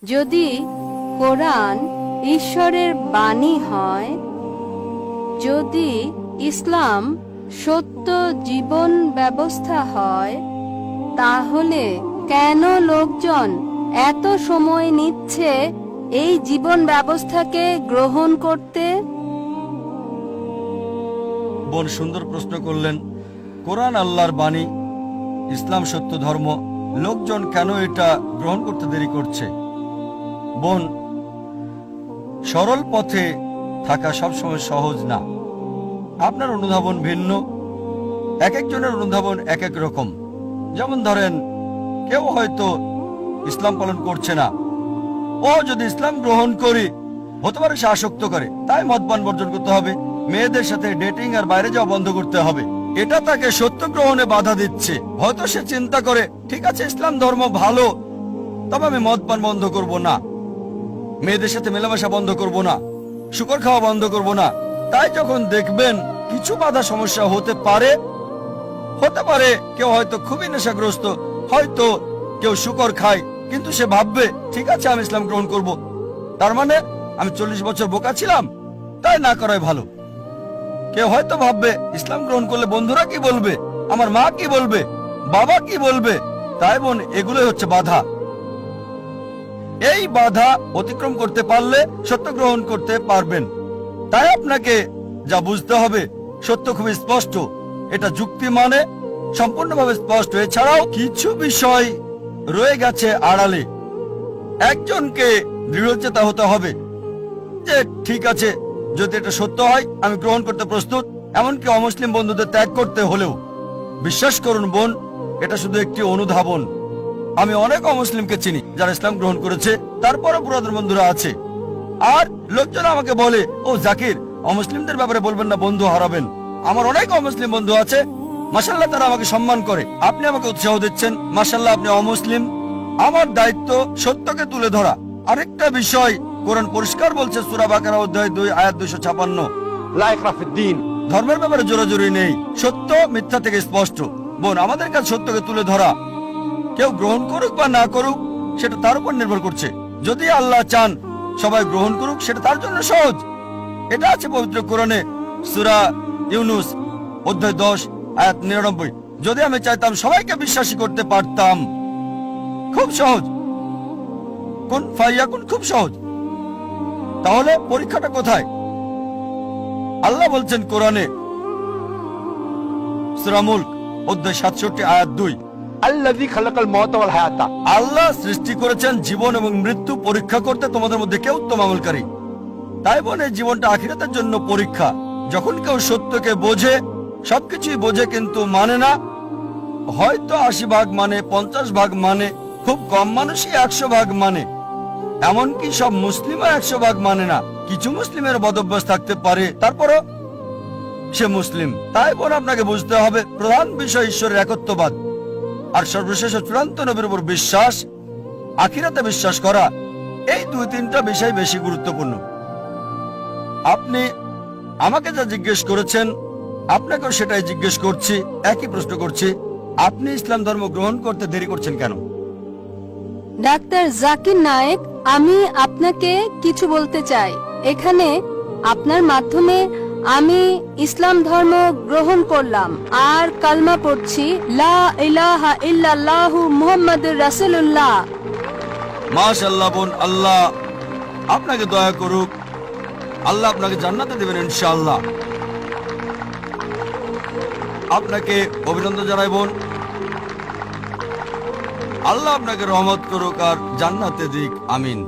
যদি কোরআন ঈশ্বরের বাণী হয়, যদি ইসলাম সত্য জীবন ব্যবস্থা হয়, তাহলে কেন লোকজন এত সময় নিচ্ছে এই জীবন ব্যবস্থাকে গ্রহণ করতে? বোন সুন্দর প্রশ্ন করলেন। কোরআন আল্লাহর বাণী, ইসলাম সত্য ধর্ম, লোকজন কেন এটা গ্রহণ করতে দেরি করছে? বোন, সরল পথে থাকা সবসময় সহজ না। আপনার অনুধাবন ভিন্ন, এক একজনের অনুধাবন এক এক রকম। যেমন ধরেন, কেউ হয়তো ইসলাম পালন করছে না, ও যদি ইসলাম গ্রহণ করি হতে পারে সে আসক্ত করে, তাই মদপান বর্জন করতে হবে, মেয়েদের সাথে ডেটিং আর বাইরে যাওয়া বন্ধ করতে হবে। এটা তাকে সত্য গ্রহণে বাধা দিচ্ছে। হয়তো সে চিন্তা করে, ঠিক আছে ইসলাম ধর্ম ভালো, তবে আমি মদপান বন্ধ করব না, মেয়েদের সাথে মেলামেশা বন্ধ করব না, শুকর খাওয়া বন্ধ করব না। তাই যখন দেখবেন কিছু বাধা সমস্যা হতে পারে কেউ হয়তো খুবই নেশাগ্রস্ত, হয়তো কেউ শুকর খায়, কিন্তু সে ভাববে ঠিক আছে আমি ইসলাম গ্রহণ করব, তার মানে আমি 40 বছর বোকা ছিলাম, তাই না করাই ভালো। কেউ হয়তো ভাববে ইসলাম গ্রহণ করলে বন্ধুরা কি বলবে, আমার মা কি বলবে, বাবা কি বলবে। তাই বোন, এগুলোই হচ্ছে বাধা। এই বাধা অতিক্রম করতে পারলে সত্য গ্রহণ করতে পারবেন। তাই আপনাকে যা বুঝতে হবে, সত্য খুবই স্পষ্ট, এটা যুক্তি মানে সম্পূর্ণভাবে স্পষ্ট। এছাড়াও কিছু বিষয় রয়ে গেছে আড়ালে। একজনকে দৃঢ়চেতা হতে হবে যে ঠিক আছে, যদি এটা সত্য হয় আমি গ্রহণ করতে প্রস্তুত, এমনকি অমুসলিম বন্ধুদের ত্যাগ করতে হলেও। বিশ্বাস করুন বোন, এটা শুধু একটি অনুধাবন। আমি অনেক অমুসলিমকে চিনি যারা ইসলাম গ্রহণ করেছে, তারপরও পুরাতন বন্ধুরা আছে। আর লোকজন আমাকে বলে, ও জাকির, অমুসলিমদের ব্যাপারে বলবেন না, বন্ধু হারাবেন। আমার অনেক অমুসলিম বন্ধু আছে, মাশাআল্লাহ, তারা আমাকে সম্মান করে। আপনি আমাকে উৎসাহ দিচ্ছেন, মাশাআল্লাহ, আপনি অমুসলিম। আমার দায়িত্ব সত্যকে তুলে ধরা। আরেকটা বিষয়, কোরআন পরিষ্কার বলছে, সূরা বাকারা অধ্যায় 2 আয়াত 256, লা ইকরাহা ফিদ-দীন। ধর্মের ব্যাপারে জোরাজুরি নেই, সত্য মিথ্যা থেকে স্পষ্ট। বোন, আমাদের কাছে সত্যকে তুলে ধরা। কেউ গ্রহণ করুক বা না করুক সেটা তার উপর নির্ভর করছে। যদি আল্লাহ চান সবাই গ্রহণ করুক, সেটা তার জন্য সহজ। এটা আছে পবিত্র কোরআনে, সূরা ইউনুস অধ্যায় 10 আয়াত 99। যদি আমি চাইতাম সবাইকে বিশ্বাসী করতে পারতাম, খুব সহজ, কুন ফায়াকুন, খুব সহজ। তাহলে পরীক্ষাটা কোথায়? আল্লাহ বলছেন কোরআনে, সূরা মুলক অধ্যায় 67 আয়াত 2, আল্লাযী খালাকাল মাউতা ওয়াল হায়াতা। আল্লাহ সৃষ্টি করেছেন জীবন এবং মৃত্যু পরীক্ষা করতে তোমাদের মধ্যে কে উত্তম আমলকারী। তাই বলে জীবনটা আখিরাতের জন্য পরীক্ষা। যখন কেউ সত্যকে বোঝে, সবকিছুই বোঝে কিন্তু মানে না, হয়তো 80 ভাগ মানে, 50 ভাগ মানে, খুব কম মানুষই 100 ভাগ মানে, এমনকি সব মুসলিমও 100 ভাগ মানে না। কিছু মুসলিমের বদভ্যাস থাকতে পারে, তারপরও সে মুসলিম। তাই বোন, আপনাকে বুঝতে হবে প্রধান বিষয় ঈশ্বরের একত্ববাদ, আর সর্বশেষ চূড়ান্ত নবীর উপর বিশ্বাস, আখিরাতে বিশ্বাস করা। এই 2-3টা বিষয় বেশি গুরুত্বপূর্ণ। আপনি আমাকে যা জিজ্ঞেস করেছেন, আপনাকেও সেটাই জিজ্ঞেস করছি, একই প্রশ্ন করছি। আপনি ইসলাম ধর্ম গ্রহণ করতে দেরি করছেন কেন? ডাক্তার জাকির নায়েক, আমি আপনাকে কিছু বলতে চাই। এখানে আপনার মাধ্যমে আমি ইসলাম ধর্ম গ্রহণ করলাম আর কালমা পড়ছি, লা ইলাহা ইল্লাল্লাহু মুহাম্মাদুর রাসূলুল্লাহ। মাশাআল্লাহ বোন, আল্লাহ আপনাকে দয়া করুক, আল্লাহ আপনাকে জান্নাতে দেবেন ইনশাআল্লাহ। আপনাকে অভিনন্দন জানাই বোন, আল্লাহ আপনাকে রহমত করুক আর জান্নাতে দিক, আমিন।